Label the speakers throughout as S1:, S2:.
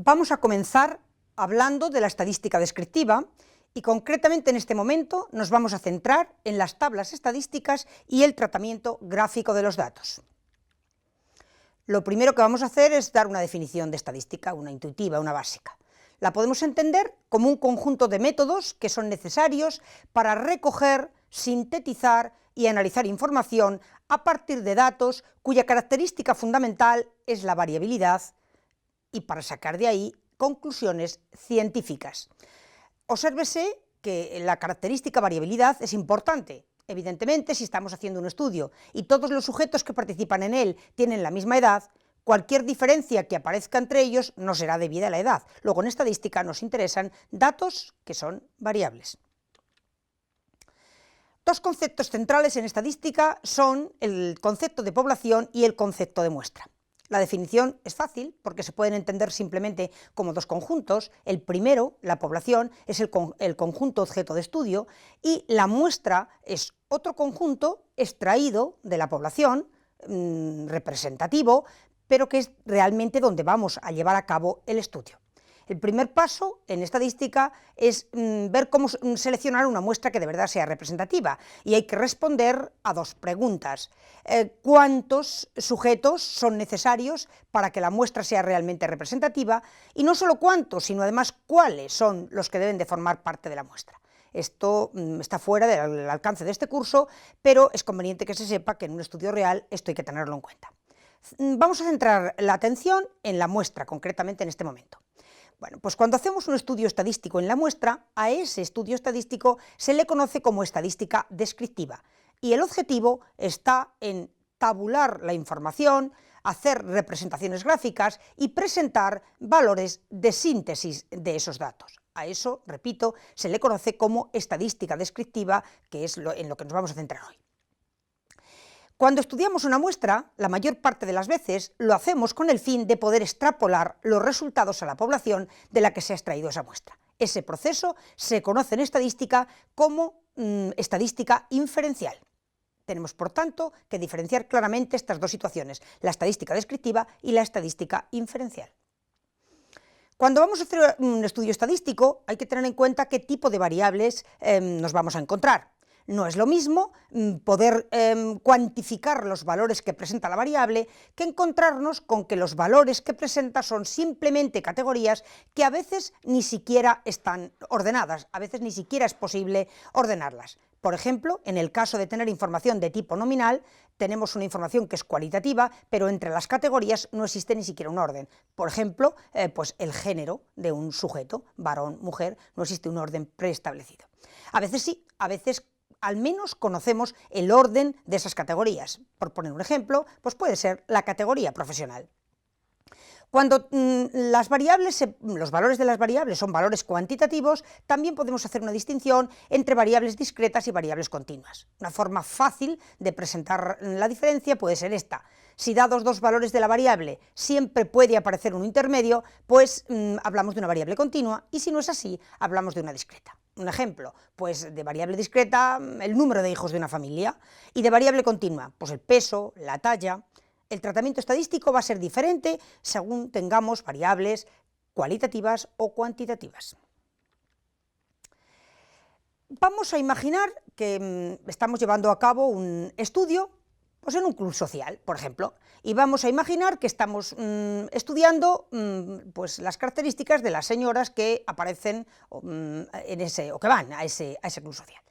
S1: Vamos a comenzar hablando de la estadística descriptiva y concretamente en este momento nos vamos a centrar en las tablas estadísticas y el tratamiento gráfico de los datos. Lo primero que vamos a hacer es dar una definición de estadística, una intuitiva, una básica. La podemos entender como un conjunto de métodos que son necesarios para recoger, sintetizar y analizar información a partir de datos cuya característica fundamental es la variabilidad y para sacar de ahí conclusiones científicas. Obsérvese que la característica variabilidad es importante. Evidentemente, si estamos haciendo un estudio y todos los sujetos que participan en él tienen la misma edad, cualquier diferencia que aparezca entre ellos no será debida a la edad. Luego, en estadística nos interesan datos que son variables. Dos conceptos centrales en estadística son el concepto de población y el concepto de muestra. La definición es fácil porque se pueden entender simplemente como dos conjuntos. El primero, la población, es el conjunto objeto de estudio y la muestra es otro conjunto extraído de la población, representativo, pero que es realmente donde vamos a llevar a cabo el estudio. El primer paso en estadística es ver cómo seleccionar una muestra que de verdad sea representativa y hay que responder a dos preguntas. ¿Cuántos sujetos son necesarios para que la muestra sea realmente representativa? Y no solo cuántos, sino además cuáles son los que deben de formar parte de la muestra. Esto está fuera del alcance de este curso, pero es conveniente que se sepa que en un estudio real esto hay que tenerlo en cuenta. Vamos a centrar la atención en la muestra, concretamente en este momento. Bueno, pues cuando hacemos un estudio estadístico en la muestra, a ese estudio estadístico se le conoce como estadística descriptiva y el objetivo está en tabular la información, hacer representaciones gráficas y presentar valores de síntesis de esos datos. A eso, repito, se le conoce como estadística descriptiva, que es en lo que nos vamos a centrar hoy. Cuando estudiamos una muestra, la mayor parte de las veces lo hacemos con el fin de poder extrapolar los resultados a la población de la que se ha extraído esa muestra. Ese proceso se conoce en estadística como estadística inferencial. Tenemos, por tanto, que diferenciar claramente estas dos situaciones, la estadística descriptiva y la estadística inferencial. Cuando vamos a hacer un estudio estadístico, hay que tener en cuenta qué tipo de variables nos vamos a encontrar. No es lo mismo poder cuantificar los valores que presenta la variable que encontrarnos con que los valores que presenta son simplemente categorías que a veces ni siquiera están ordenadas, a veces ni siquiera es posible ordenarlas. Por ejemplo, en el caso de tener información de tipo nominal, tenemos una información que es cualitativa, pero entre las categorías no existe ni siquiera un orden. Por ejemplo, pues el género de un sujeto, varón, mujer, no existe un orden preestablecido. A veces sí, a veces al menos conocemos el orden de esas categorías. Por poner un ejemplo, pues puede ser la categoría profesional. Cuando los valores de las variables son valores cuantitativos, también podemos hacer una distinción entre variables discretas y variables continuas. Una forma fácil de presentar la diferencia puede ser esta. Si dados dos valores de la variable siempre puede aparecer un intermedio, pues hablamos de una variable continua, y si no es así, hablamos de una discreta. Un ejemplo, pues de variable discreta, el número de hijos de una familia, y de variable continua, pues el peso, la talla. El tratamiento estadístico va a ser diferente según tengamos variables cualitativas o cuantitativas. Vamos a imaginar que estamos llevando a cabo un estudio pues en un club social, por ejemplo, y vamos a imaginar que estamos estudiando pues las características de las señoras que aparecen o que van a ese club social.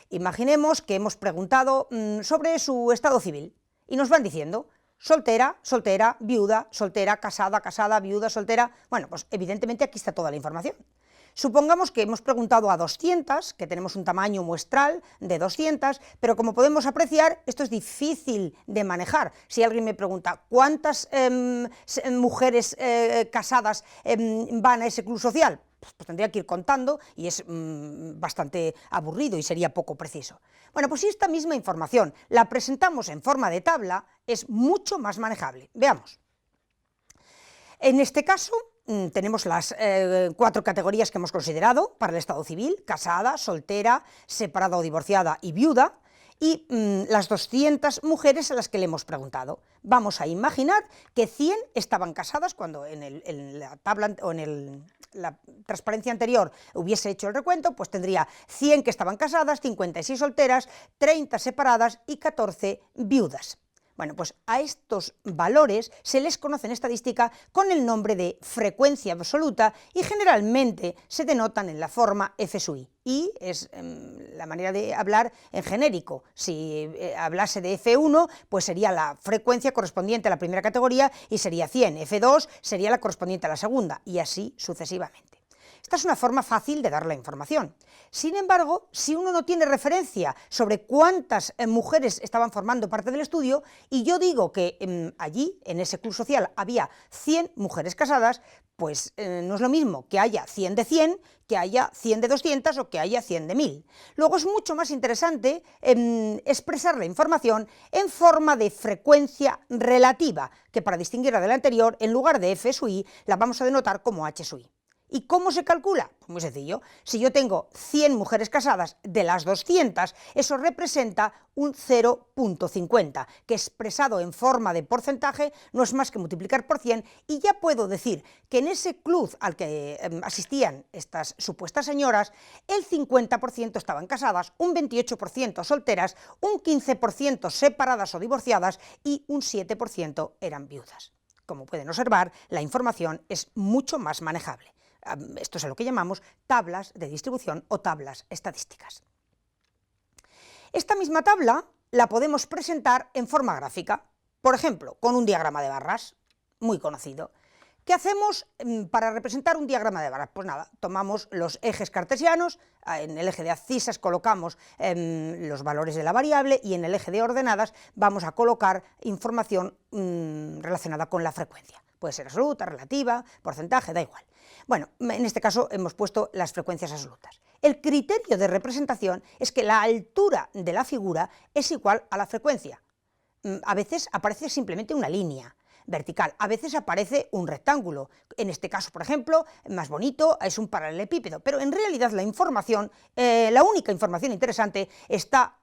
S1: Imaginemos que hemos preguntado sobre su estado civil y nos van diciendo soltera, soltera, viuda, soltera, casada, casada, viuda, soltera. Bueno, pues evidentemente aquí está toda la información. Supongamos que hemos preguntado a 200, que tenemos un tamaño muestral de 200, pero como podemos apreciar, esto es difícil de manejar. Si alguien me pregunta cuántas mujeres casadas van a ese club social, pues tendría que ir contando y es bastante aburrido y sería poco preciso. Bueno, pues si esta misma información la presentamos en forma de tabla, es mucho más manejable. Veamos. En este caso, tenemos las 4 categorías que hemos considerado para el estado civil: casada, soltera, separada o divorciada y viuda, y las 200 mujeres a las que le hemos preguntado. Vamos a imaginar que 100 estaban casadas cuando en la tabla o la transparencia anterior hubiese hecho el recuento, pues tendría 100 que estaban casadas, 56 solteras, 30 separadas y 14 viudas. Bueno, pues a estos valores se les conoce en estadística con el nombre de frecuencia absoluta y generalmente se denotan en la forma F sub i. I es la manera de hablar en genérico. Si hablase de F1, pues sería la frecuencia correspondiente a la primera categoría y sería 100. F2 sería la correspondiente a la segunda y así sucesivamente. Esta es una forma fácil de dar la información. Sin embargo, si uno no tiene referencia sobre cuántas mujeres estaban formando parte del estudio, y yo digo que allí, en ese club social, había 100 mujeres casadas, pues no es lo mismo que haya 100 de 100, que haya 100 de 200 o que haya 100 de 1000. Luego es mucho más interesante expresar la información en forma de frecuencia relativa, que para distinguirla de la anterior, en lugar de F sub i, la vamos a denotar como H sub i. ¿Y cómo se calcula? Pues muy sencillo. Si yo tengo 100 mujeres casadas de las 200, eso representa un 0,50, que expresado en forma de porcentaje no es más que multiplicar por 100, y ya puedo decir que en ese club al que asistían estas supuestas señoras, el 50% estaban casadas, un 28% solteras, un 15% separadas o divorciadas y un 7% eran viudas. Como pueden observar, la información es mucho más manejable. Esto es a lo que llamamos tablas de distribución o tablas estadísticas. Esta misma tabla la podemos presentar en forma gráfica, por ejemplo, con un diagrama de barras, muy conocido. ¿Qué hacemos para representar un diagrama de barras? Pues nada, tomamos los ejes cartesianos, en el eje de abscisas colocamos los valores de la variable y en el eje de ordenadas vamos a colocar información relacionada con la frecuencia. Puede ser absoluta, relativa, porcentaje, da igual. Bueno, en este caso hemos puesto las frecuencias absolutas. El criterio de representación es que la altura de la figura es igual a la frecuencia. A veces aparece simplemente una línea vertical, a veces aparece un rectángulo. En este caso, por ejemplo, más bonito, es un paralelepípedo, pero en realidad la información, la única información interesante está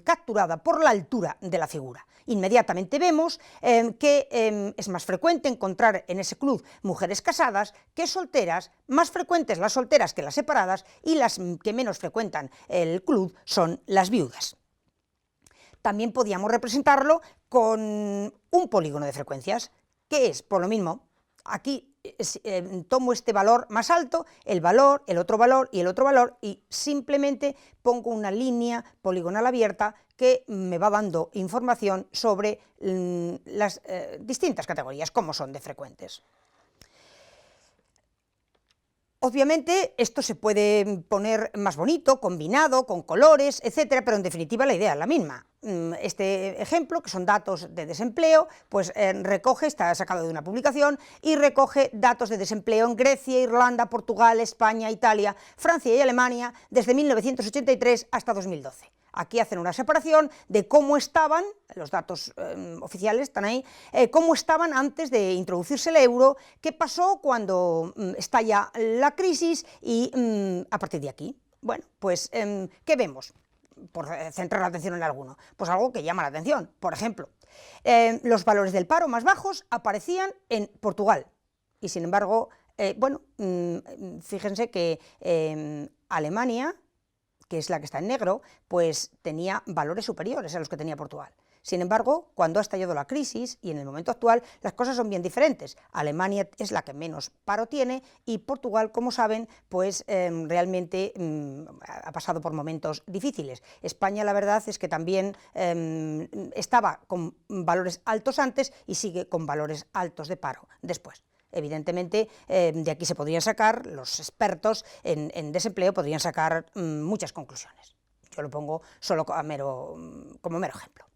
S1: capturada por la altura de la figura. Inmediatamente vemos que es más frecuente encontrar en ese club mujeres casadas que solteras, más frecuentes las solteras que las separadas, y las que menos frecuentan el club son las viudas. También podíamos representarlo con un polígono de frecuencias, que es, por lo mismo, aquí tomo este valor más alto, el valor, el otro valor y el otro valor, y simplemente pongo una línea poligonal abierta que me va dando información sobre las distintas categorías, como son de frecuentes. Obviamente esto se puede poner más bonito, combinado, con colores, etcétera, pero en definitiva la idea es la misma. Este ejemplo, que son datos de desempleo, pues recoge, está sacado de una publicación, y recoge datos de desempleo en Grecia, Irlanda, Portugal, España, Italia, Francia y Alemania desde 1983 hasta 2012. Aquí hacen una separación de cómo estaban, los datos oficiales están ahí, cómo estaban antes de introducirse el euro, qué pasó cuando estalla la crisis y a partir de aquí. Bueno, pues, ¿qué vemos? Por centrar la atención en alguno, pues algo que llama la atención. Por ejemplo, los valores del paro más bajos aparecían en Portugal y, sin embargo, bueno, fíjense que Alemania, que es la que está en negro, pues tenía valores superiores a los que tenía Portugal. Sin embargo, cuando ha estallado la crisis y en el momento actual, las cosas son bien diferentes. Alemania es la que menos paro tiene y Portugal, como saben, pues realmente ha pasado por momentos difíciles. España, la verdad es que también estaba con valores altos antes y sigue con valores altos de paro después. Evidentemente, de aquí se podrían sacar, los expertos en desempleo podrían sacar muchas conclusiones. Yo lo pongo solo como mero ejemplo.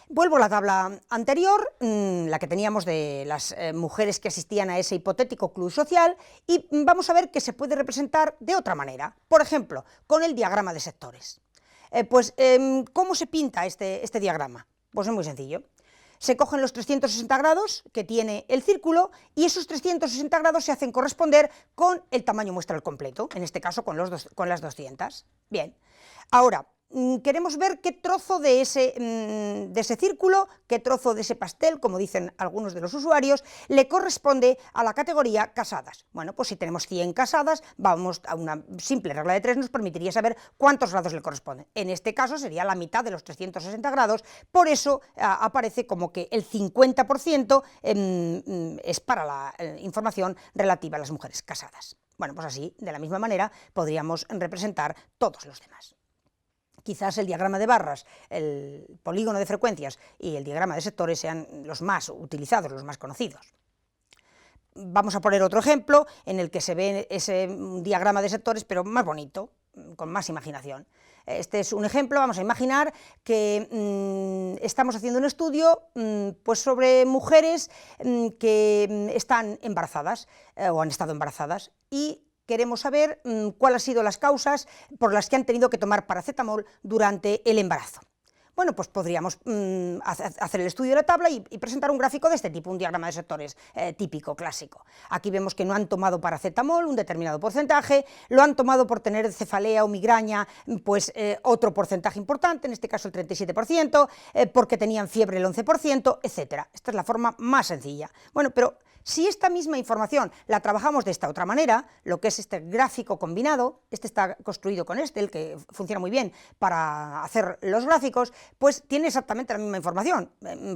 S1: Vuelvo a la tabla anterior, la que teníamos de las mujeres que asistían a ese hipotético club social, y vamos a ver que se puede representar de otra manera, por ejemplo, con el diagrama de sectores. ¿Cómo se pinta este diagrama? Pues es muy sencillo. Se cogen los 360 grados que tiene el círculo y esos 360 grados se hacen corresponder con el tamaño muestral completo, en este caso con las 200. Bien, ahora, queremos ver qué trozo de ese círculo, qué trozo de ese pastel, como dicen algunos de los usuarios, le corresponde a la categoría casadas. Bueno, pues si tenemos 100 casadas, vamos a una simple regla de 3, nos permitiría saber cuántos grados le corresponden. En este caso sería la mitad de los 360 grados, por eso aparece como que el 50% es para la información relativa a las mujeres casadas. Bueno, pues así, de la misma manera, podríamos representar todos los demás. Quizás el diagrama de barras, el polígono de frecuencias y el diagrama de sectores sean los más utilizados, los más conocidos. Vamos a poner otro ejemplo en el que se ve ese diagrama de sectores, pero más bonito, con más imaginación. Este es un ejemplo. Vamos a imaginar que estamos haciendo un estudio pues sobre mujeres que están embarazadas o han estado embarazadas y queremos saber cuáles han sido las causas por las que han tenido que tomar paracetamol durante el embarazo. Bueno, pues podríamos hacer el estudio de la tabla y presentar un gráfico de este tipo, un diagrama de sectores típico, clásico. Aquí vemos que no han tomado paracetamol un determinado porcentaje, lo han tomado por tener cefalea o migraña, pues otro porcentaje importante, en este caso el 37%, porque tenían fiebre el 11%, etc. Esta es la forma más sencilla. Bueno, pero si esta misma información la trabajamos de esta otra manera, lo que es este gráfico combinado, este está construido con el que funciona muy bien para hacer los gráficos, pues tiene exactamente la misma información.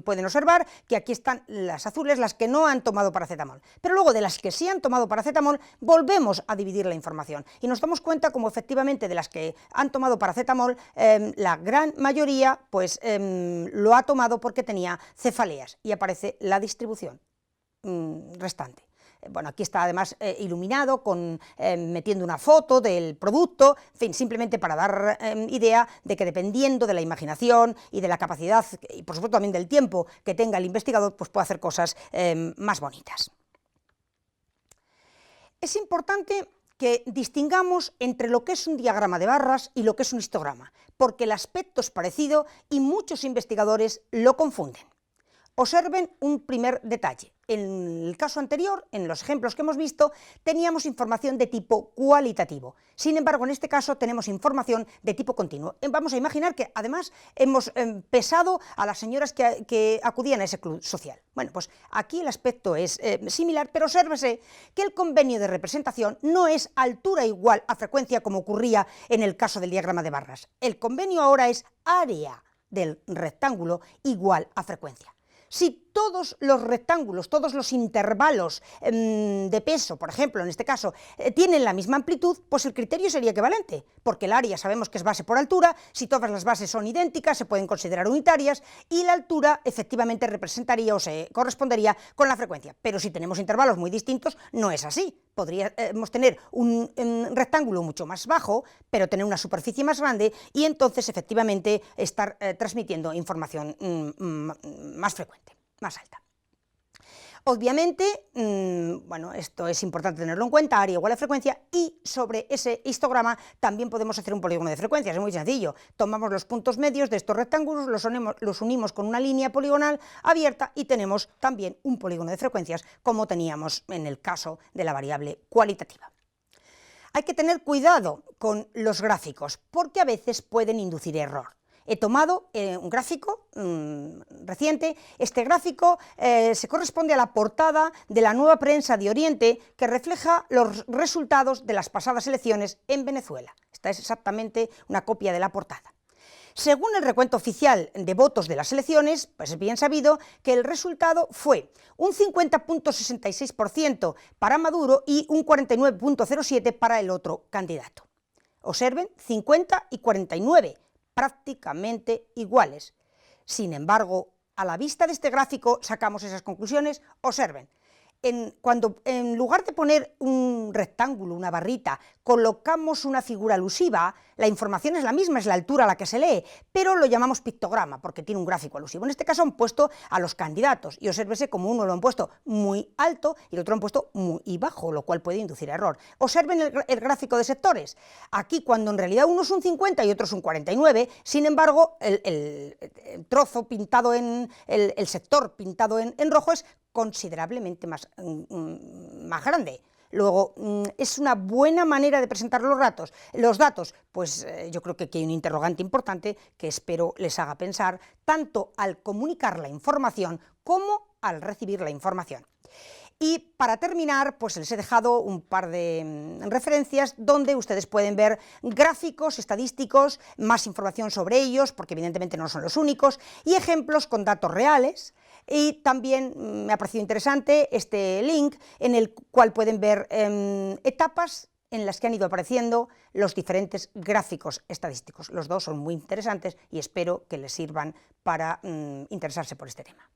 S1: Pueden observar que aquí están las azules, las que no han tomado paracetamol, pero luego de las que sí han tomado paracetamol volvemos a dividir la información y nos damos cuenta como efectivamente de las que han tomado paracetamol la gran mayoría pues lo ha tomado porque tenía cefaleas y aparece la distribución restante. Bueno, aquí está además iluminado metiendo una foto del producto, en fin, simplemente para dar idea de que dependiendo de la imaginación y de la capacidad y por supuesto también del tiempo que tenga el investigador, pues puede hacer cosas más bonitas. Es importante que distingamos entre lo que es un diagrama de barras y lo que es un histograma, porque el aspecto es parecido y muchos investigadores lo confunden. Observen un primer detalle. En el caso anterior, en los ejemplos que hemos visto, teníamos información de tipo cualitativo. Sin embargo, en este caso tenemos información de tipo continuo. Vamos a imaginar que además hemos pesado a las señoras que acudían a ese club social. Bueno, pues aquí el aspecto es similar, pero obsérvese que el convenio de representación no es altura igual a frecuencia como ocurría en el caso del diagrama de barras. El convenio ahora es área del rectángulo igual a frecuencia. Si todos los rectángulos, todos los intervalos de peso, por ejemplo, en este caso, tienen la misma amplitud, pues el criterio sería equivalente, porque el área sabemos que es base por altura, si todas las bases son idénticas, se pueden considerar unitarias, y la altura efectivamente representaría o se correspondería con la frecuencia. Pero si tenemos intervalos muy distintos, no es así. Podríamos tener un rectángulo mucho más bajo, pero tener una superficie más grande, y entonces efectivamente estar transmitiendo información más frecuente, más alta. Obviamente, bueno, esto es importante tenerlo en cuenta, área igual a frecuencia, y sobre ese histograma también podemos hacer un polígono de frecuencias, es muy sencillo. Tomamos los puntos medios de estos rectángulos, los unimos con una línea poligonal abierta y tenemos también un polígono de frecuencias como teníamos en el caso de la variable cualitativa. Hay que tener cuidado con los gráficos porque a veces pueden inducir error. He tomado un gráfico reciente. Este gráfico se corresponde a la portada de la Nueva Prensa de Oriente, que refleja los resultados de las pasadas elecciones en Venezuela. Esta es exactamente una copia de la portada. Según el recuento oficial de votos de las elecciones, pues es bien sabido que el resultado fue un 50,66% para Maduro y un 49,07% para el otro candidato. Observen, 50 y 49%. Prácticamente iguales. Sin embargo, a la vista de este gráfico sacamos esas conclusiones. Observen, cuando en lugar de poner un rectángulo, una barrita, colocamos una figura alusiva, la información es la misma, es la altura a la que se lee, pero lo llamamos pictograma porque tiene un gráfico alusivo. En este caso han puesto a los candidatos y obsérvese como uno lo han puesto muy alto y el otro lo han puesto muy bajo, lo cual puede inducir a error. Observen el gráfico de sectores. Aquí, cuando en realidad uno es un 50 y otro es un 49, sin embargo, el trozo pintado el sector pintado en rojo es considerablemente más grande. Luego, ¿es una buena manera de presentar los datos? Pues yo creo que aquí hay un interrogante importante que espero les haga pensar, tanto al comunicar la información como al recibir la información. Y para terminar, pues les he dejado un par de referencias donde ustedes pueden ver gráficos estadísticos, más información sobre ellos, porque evidentemente no son los únicos, y ejemplos con datos reales. Y también me ha parecido interesante este link en el cual pueden ver etapas en las que han ido apareciendo los diferentes gráficos estadísticos. Los dos son muy interesantes y espero que les sirvan para interesarse por este tema.